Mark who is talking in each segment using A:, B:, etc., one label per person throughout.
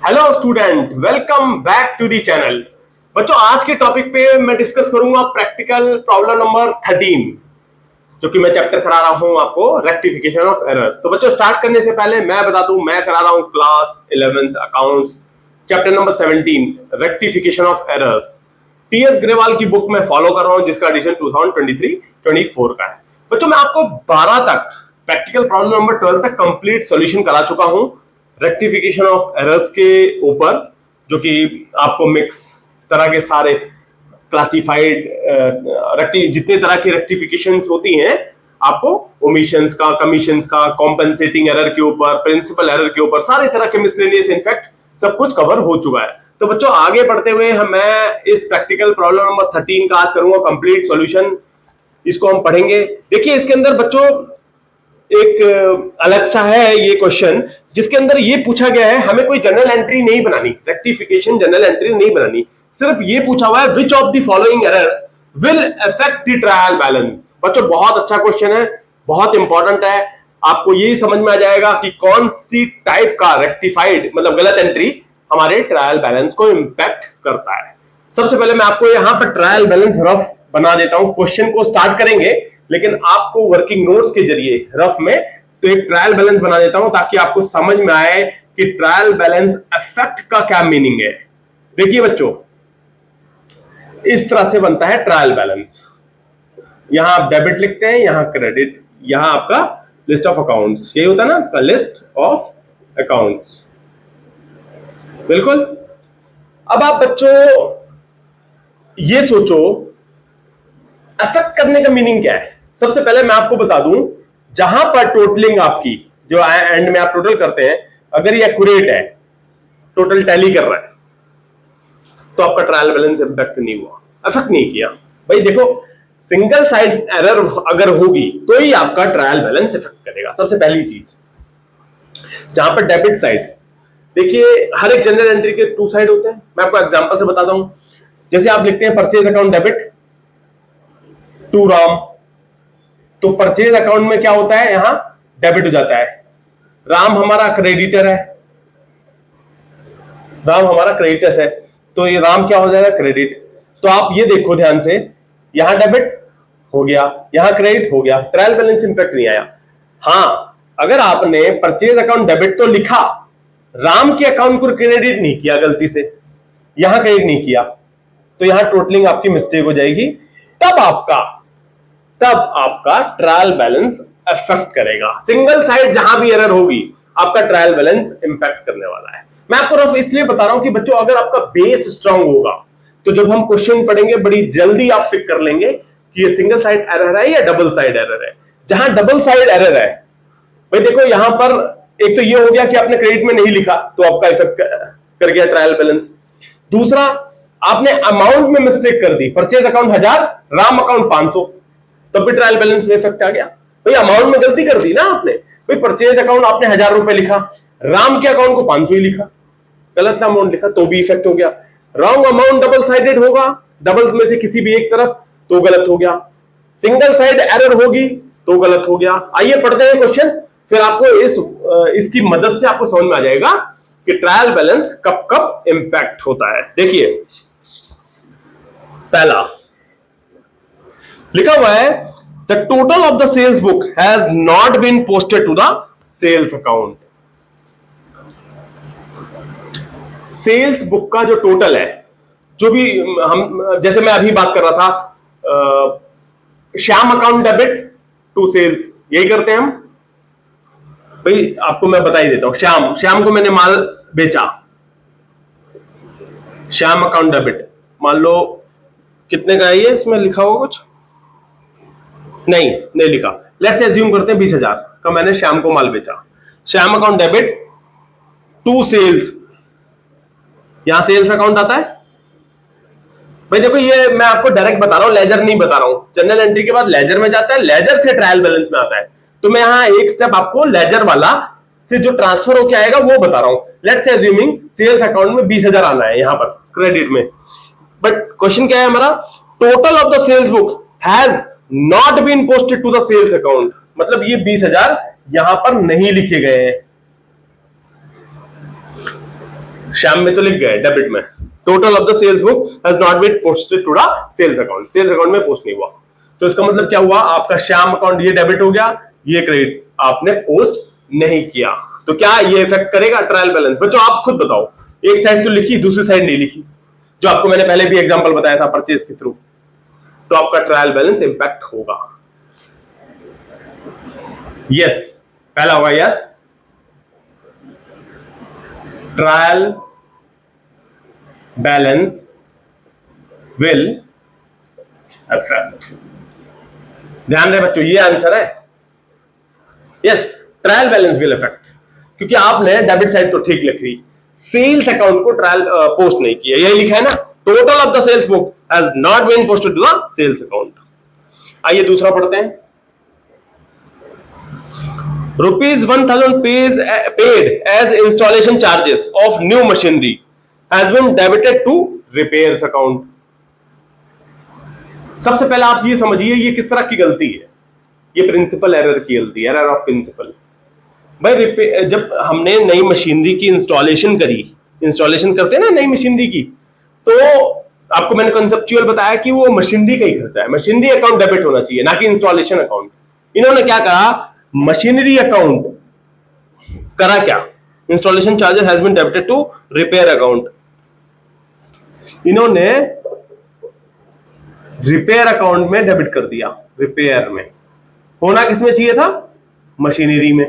A: Hello student, welcome back to the channel. बच्चों, आज के टॉपिक पे मैं डिस्कस करूंगा प्रैक्टिकल प्रॉब्लम नंबर 13, जो कि मैं चैप्टर करा रहा हूं आपको रेक्टिफिकेशन ऑफ एरर्स। तो बच्चों, स्टार्ट करने से पहले मैं बता दूं, मैं करा रहा हूं class 11th accounts, chapter number 17 rectification of errors. TS Grewal की बुक में फॉलो कर रहा हूं, जिसका एडिशन 2023-24 का है। बच्चों, मैं आपको 12 तक प्रैक्टिकल प्रॉब्लम नंबर 12 तक कंप्लीट सॉल्यूशन करा चुका हूं रेक्टिफिकेशन ऑफ एरर्स के ऊपर, जो कि आपको मिक्स तरह के सारे क्लासिफाइड जितने तरह की रेक्टिफिकेशंस होती हैं, आपको ओमिशंस का, कमीशंस का, कॉम्पेंसेटिंग एरर के ऊपर, प्रिंसिपल एरर के ऊपर, सारे तरह के मिसलेनियस इनफैक्ट सब कुछ कवर हो चुका है। तो बच्चों, आगे बढ़ते हुए मैं इस प्रैक्टिकल प्रॉब्लम नंबर 13 का आज करूंगा कंप्लीट सॉल्यूशन। इसको हम पढ़ेंगे। देखिए, इसके अंदर बच्चों एक अलग सा है ये क्वेश्चन, जिसके अंदर ये पूछा गया है, हमें कोई जनरल एंट्री नहीं बनानी, रेक्टिफिकेशन जनरल एंट्री नहीं बनानी, सिर्फ ये पूछा हुआ है which of the following errors will affect the trial balance. बच्चों, बहुत अच्छा क्वेश्चन है, बहुत इंपॉर्टेंट है। आपको यही समझ में आ जाएगा कि कौन सी टाइप का रेक्टिफाइड मतलब गलत एंट्री हमारे ट्रायल बैलेंस को इंपैक्ट करता है। सबसे पहले मैं आपको यहां पर ट्रायल बैलेंस रफ बना देता हूं। क्वेश्चन को स्टार्ट करेंगे, लेकिन आपको वर्किंग नोट्स के जरिए रफ में तो एक ट्रायल बैलेंस बना देता हूं, ताकि आपको समझ में आए कि ट्रायल बैलेंस इफेक्ट का क्या मीनिंग है। देखिए बच्चों, इस तरह से बनता है ट्रायल बैलेंस। यहां आप डेबिट लिखते हैं, यहां क्रेडिट, यहां आपका लिस्ट ऑफ अकाउंट्स, यही होता है ना, लिस्ट ऑफ अकाउंट्स। बिल्कुल। अब आप बच्चों ये सोचो, अफेक्ट करने का मीनिंग क्या है। सबसे पहले मैं आपको बता दूं, जहां पर टोटलिंग आपकी जो एंड में आप टोटल करते हैं, अगर ये एक्यूरेट है, टोटल टैली कर रहा है, तो आपका ट्रायल बैलेंस इंपैक्ट नहीं हुआ, अफेक्ट नहीं किया। भाई देखो, सिंगल साइड एरर अगर होगी तो ही आपका ट्रायल बैलेंस इफेक्ट करेगा। सबसे पहली चीज, जहां पर डेबिट साइड, देखिए हर एक जनरल एंट्री के 2 साइड होते हैं। मैं आपको एग्जांपल से बताता हूं। जैसे आप लिखते हैं purchase account debit to Ram, तो परचेज अकाउंट में क्या होता है, यहां डेबिट हो जाता है। राम हमारा क्रेडिटर है, राम हमारा क्रेडिटर है, तो ये राम क्या हो जाएगा, क्रेडिट। तो आप ये देखो ध्यान से, यहां डेबिट हो गया, यहां क्रेडिट हो गया, ट्रायल बैलेंस इंपैक्ट नहीं आया। हां, अगर आपने परचेज अकाउंट डेबिट तो लिखा, राम के अकाउंट को क्रेडिट नहीं किया, गलती से यहां क्रेडिट नहीं किया, तो यहां टोटलिंग आपकी मिस्टेक हो जाएगी। तब आपका ट्रायल बैलेंस अफेक्ट करेगा। सिंगल साइड जहां भी एरर होगी, आपका ट्रायल बैलेंस इंपैक्ट करने वाला है। मैं आपको रफ इसलिए बता रहा हूं कि बच्चों, अगर आपका बेस स्ट्रांग होगा, तो जब हम क्वेश्चन पढ़ेंगे, बड़ी जल्दी आप पिक कर लेंगे कि ये सिंगल साइड एरर है या डबल साइड एरर है। जहां डबल साइड एरर है, भाई देखो यहां पर एक तो ये हो गया कि आपने क्रेडिट में नहीं लिखा, तो आपका इफेक्ट कर गया ट्रायल बैलेंस। दूसरा, आपने अमाउंट में मिस्टेक कर दी, परचेज अकाउंट 1000, राम अकाउंट 500, तब भी ट्रायल बैलेंस में इफेक्ट आ गया। भाई अमाउंट में गलती कर दी ना आपने, भाई परचेज अकाउंट आपने 1000 रुपए लिखा, राम के अकाउंट को 500 ही लिखा, गलत अमाउंट लिखा, तो भी इफेक्ट हो गया। रॉन्ग अमाउंट डबल साइडेड होगा, डबल में से किसी भी एक तरफ, तो गलत हो गया। सिंगल साइड एरर होगी तो गलत हो गया। आइए पढ़ते हैं क्वेश्चन, फिर आपको इसकी मदद से आपको समझ में आ जाएगा कि ट्रायल बैलेंस कब कब इंपैक्ट होता है। देखिए, पहला लिखा हुआ है, the total of the sales book has not been posted to the sales account. Sales book का जो टोटल है, जो भी हम, जैसे मैं अभी बात कर रहा था, Shyam account debit to sales, यही करते हैं हम। भाई आपको मैं बता ही देता हूं, श्याम को मैंने माल बेचा, श्याम अकाउंट डेबिट, मान लो कितने का है ये, इसमें लिखा होगा कुछ, नहीं लिखा। लेट्स अज्यूम करते हैं 20,000 का मैंने श्याम को माल बेचा। Shyam account debit to sales, यहां सेल्स अकाउंट आता है। भाई देखो, ये मैं आपको डायरेक्ट बता रहा हूं, लेजर नहीं बता रहा हूं। जनरल एंट्री के बाद लेजर में जाता है, लेजर से ट्रायल बैलेंस में आता है। तो मैं यहां एक स्टेप आपको लेजर वाला से जो ट्रांसफर होके आएगा वो बता रहा हूं। लेट्स अज्यूमिंग सेल्स अकाउंट में 20,000 आना है यहां पर क्रेडिट में, बट क्वेश्चन क्या है हमारा, total of the sales book has not been posted to the sales account, मतलब ये 20,000 यहां पर नहीं लिखे गए हैं। श्याम में तो लिख गए डेबिट में, total of the sales book has not been posted to the sales account, sales account में पोस्ट नहीं हुआ। तो इसका मतलब क्या हुआ, आपका श्याम अकाउंट ये डेबिट हो गया, ये क्रेडिट आपने पोस्ट नहीं किया। तो क्या ये इफेक्ट करेगा ट्रायल बैलेंस? बच्चों आप खुद बताओ, एक साइड तो लिखी, दूसरी साइड नहीं लिखी, जो आपको मैंने पहले भी एग्जांपल बताया था परचेज के थ्रू, तो आपका ट्रायल बैलेंस इंपैक्ट होगा। यस, पहला होगा yes, trial balance will affect. ध्यान रहे बच्चों, ये आंसर है yes, trial balance will affect, क्योंकि आपने डेबिट साइड तो ठीक लिख रही, सेल्स अकाउंट को ट्रायल पोस्ट नहीं किया, यही लिखा है ना, total of the sales book has not been posted to the sales account. आइए दूसरा पढ़ते हैं। ₹1000 paid as installation charges of new machinery has been debited to repairs account। सबसे पहले आप ये समझिए ये किस तरह की गलती है, ये प्रिंसिपल एरर की गलती है, एरर ऑफ प्रिंसिपल। भाई जब हमने नई मशीनरी की इंस्टॉलेशन करी, इंस्टॉलेशन करते हैं ना नई मशीनरी की, तो आपको मैंने कंसेप्चुअल बताया कि वो मशीनरी का ही खर्चा है, मशीनरी अकाउंट डेबिट होना चाहिए, ना कि इंस्टॉलेशन अकाउंट। इन्होंने क्या कहा, मशीनरी अकाउंट करा क्या, installation charges has been debited to repair account. इन्होंने रिपेयर अकाउंट में डेबिट कर दिया, रिपेयर में होना किसमें चाहिए था, मशीनरी में,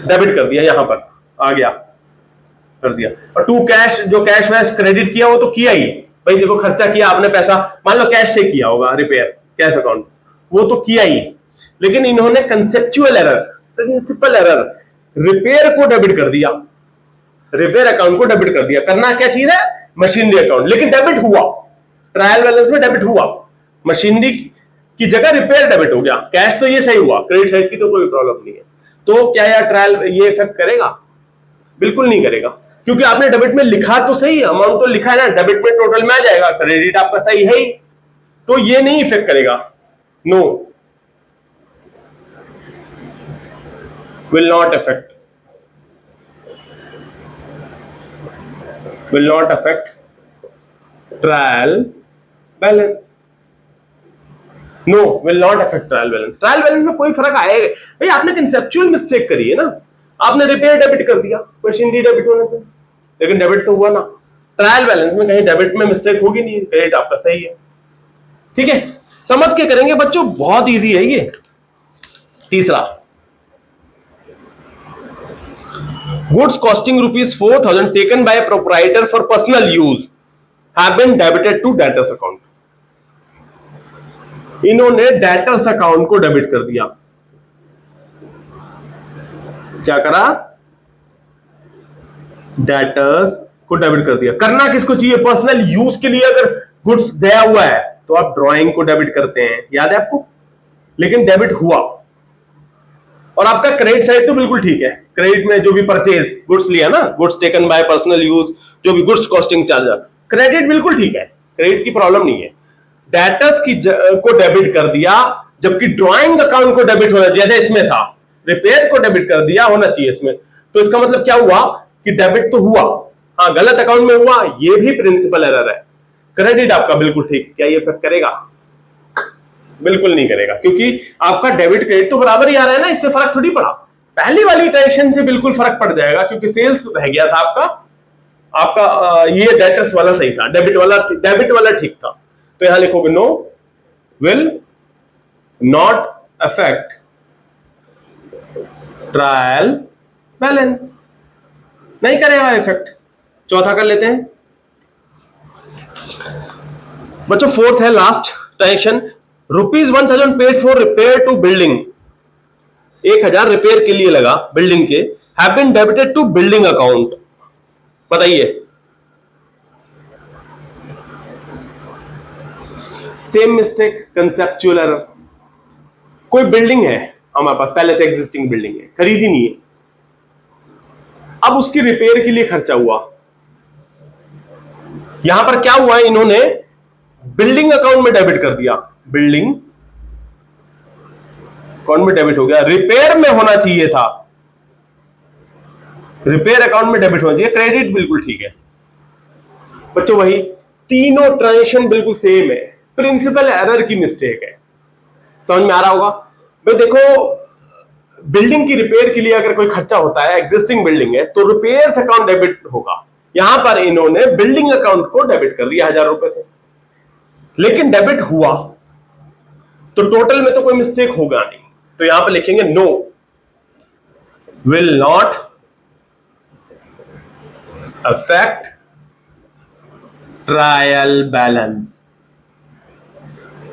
A: डेबिट कर दिया, यहां पर आ गया, कर दिया। और टू कैश, जो कैश वैश क्रेडिट किया वो तो किया ही, भाई देखो खर्चा किया आपने पैसा, मान लो कैश से किया होगा रिपेयर, कैश अकाउंट, वो तो किया ही, लेकिन इन्होंने conceptual error, principle error, repair को डेबिट कर दिया, रिपेयर अकाउंट को डेबिट कर दिया। करना क्या चीज है, मशीनरी अकाउंट, लेकिन डेबिट हुआ, ट्रायल बैलेंस में डेबिट हुआ, मशीनरी की जगह रिपेयर डेबिट हो गया, कैश तो ये सही हुआ, क्रेडिट साइड की तो कोई प्रॉब्लम नहीं है। तो क्या यार ट्रायल ये इफेक्ट करेगा? बिल्कुल नहीं करेगा, क्योंकि आपने डेबिट में लिखा तो सही, अमाउंट तो लिखा है ना, डेबिट में टोटल में आ जाएगा, क्रेडिट आपका सही है ही, तो ये नहीं इफेक्ट करेगा। No, will not affect trial balance। No, will not affect trial balance. Trial balance में कोई फर्क आएगा भाई, आपने कंसेप्चुअल मिस्टेक करी है ना, आपने रिपेयर डेबिट कर दिया, मशीनरी डेबिट होने से, लेकिन डेबिट तो हुआ ना। ट्रायल बैलेंस में कहीं डेबिट में मिस्टेक होगी नहीं, क्रेडिट आपका सही है। ठीक है, समझ के करेंगे बच्चों, बहुत इजी है ये। तीसरा, goods costing ₹4,000 taken by a proprietor for personal use have been debited to debtors account। इन्होंने डेटर्स अकाउंट को डेबिट कर दिया। क्या करा, डेटर्स को डेबिट कर दिया। करना किसको चाहिए, पर्सनल यूज के लिए अगर गुड्स गया हुआ है तो आप ड्राइंग को डेबिट करते हैं, याद है आपको, लेकिन डेबिट हुआ। और आपका क्रेडिट साइड तो बिल्कुल ठीक है, क्रेडिट में जो भी परचेज गुड्स लिया ना, goods taken by personal use, जो भी गुड्स कॉस्टिंग चार्ज, क्रेडिट बिल्कुल ठीक है, क्रेडिट की प्रॉब्लम नहीं है। डेटर्स को डेबिट कर दिया, जबकि ड्राइंग अकाउंट को डेबिट होना, जैसे इसमें था रिपेयर को डेबिट कर दिया, होना चाहिए इसमें। तो इसका मतलब क्या हुआ कि डेबिट तो हुआ, हाँ गलत अकाउंट में हुआ, ये भी प्रिंसिपल एरर है। क्रेडिट आपका बिल्कुल ठीक, क्या ये इफेक्ट करेगा? बिल्कुल नहीं करेगा, क्योंकि आपका डेबिट क्रेडिट तो बराबर ही आ रहा है ना, इससे फर्क थोड़ी पड़ा। पहली वाली ट्रांजैक्शन से बिल्कुल फर्क पड़ जाएगा, क्योंकि सेल्स रह गया था आपका ये डेटर्स वाला सही था, डेबिट वाला ठीक था। तो यहां लिखोगे no will not affect trial balance, नहीं करेगा इफेक्ट। चौथा कर लेते हैं बच्चों, फोर्थ है last transaction, ₹1000 paid for repair to building, 1000 repair के लिए लगा बिल्डिंग के, have been debited to building account. बताइए, सेम मिस्टेक, कंसेप्चुअल एरर। कोई बिल्डिंग है हमारे पास, पहले से एग्जिस्टिंग बिल्डिंग है, खरीदी नहीं है, अब उसकी रिपेयर के लिए खर्चा हुआ। यहां पर क्या हुआ, इन्होंने बिल्डिंग अकाउंट में डेबिट कर दिया, बिल्डिंग अकाउंट में डेबिट हो गया, रिपेयर में होना चाहिए था, रिपेयर अकाउंट में डेबिट होना चाहिए, क्रेडिट बिल्कुल ठीक है बच्चों। वही तीनों ट्रांजेक्शन बिल्कुल सेम है, प्रिंसिपल एरर की मिस्टेक है। समझ में आ रहा होगा भाई। देखो बिल्डिंग की रिपेयर के लिए अगर कोई खर्चा होता है, एग्जिस्टिंग बिल्डिंग है, तो रिपेयर्स अकाउंट डेबिट होगा। यहां पर इन्होंने बिल्डिंग अकाउंट को डेबिट कर दिया 1000 रुपए से, लेकिन डेबिट हुआ तो टोटल में तो कोई मिस्टेक होगा नहीं, तो यहां पर लिखेंगे no will not affect trial balance.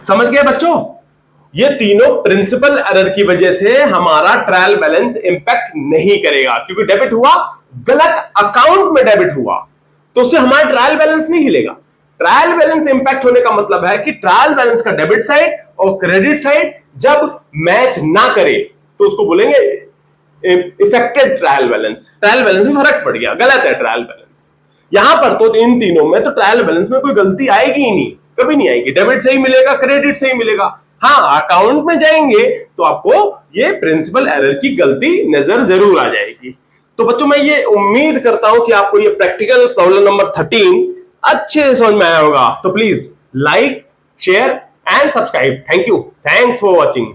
A: समझ गए बच्चों? ये तीनों प्रिंसिपल एरर की वजह से हमारा ट्रायल बैलेंस इंपैक्ट नहीं करेगा, क्योंकि डेबिट हुआ, गलत अकाउंट में डेबिट हुआ, तो उससे हमारा ट्रायल बैलेंस नहीं हिलेगा। ट्रायल बैलेंस इंपैक्ट होने का मतलब है कि ट्रायल बैलेंस का डेबिट साइड और क्रेडिट साइड जब मैच ना करे तो उसको बोलेंगे affected trial balance. Trial balance में फर्क पड़ गया, गलत है ट्रायल बैलेंस। यहां पर तो इन तीनों में तो ट्रायल बैलेंस में कोई गलती आएगी ही नहीं, कभी नहीं आएगी। डेबिट से ही मिलेगा, क्रेडिट से ही मिलेगा। हाँ, अकाउंट में जाएंगे तो आपको ये प्रिंसिपल एरर की गलती नजर जरूर आ जाएगी। तो बच्चों मैं ये उम्मीद करता हूं कि आपको ये प्रैक्टिकल प्रॉब्लम नंबर 13 अच्छे से समझ में आया होगा। तो please like, share and subscribe. Thank you, thanks for watching.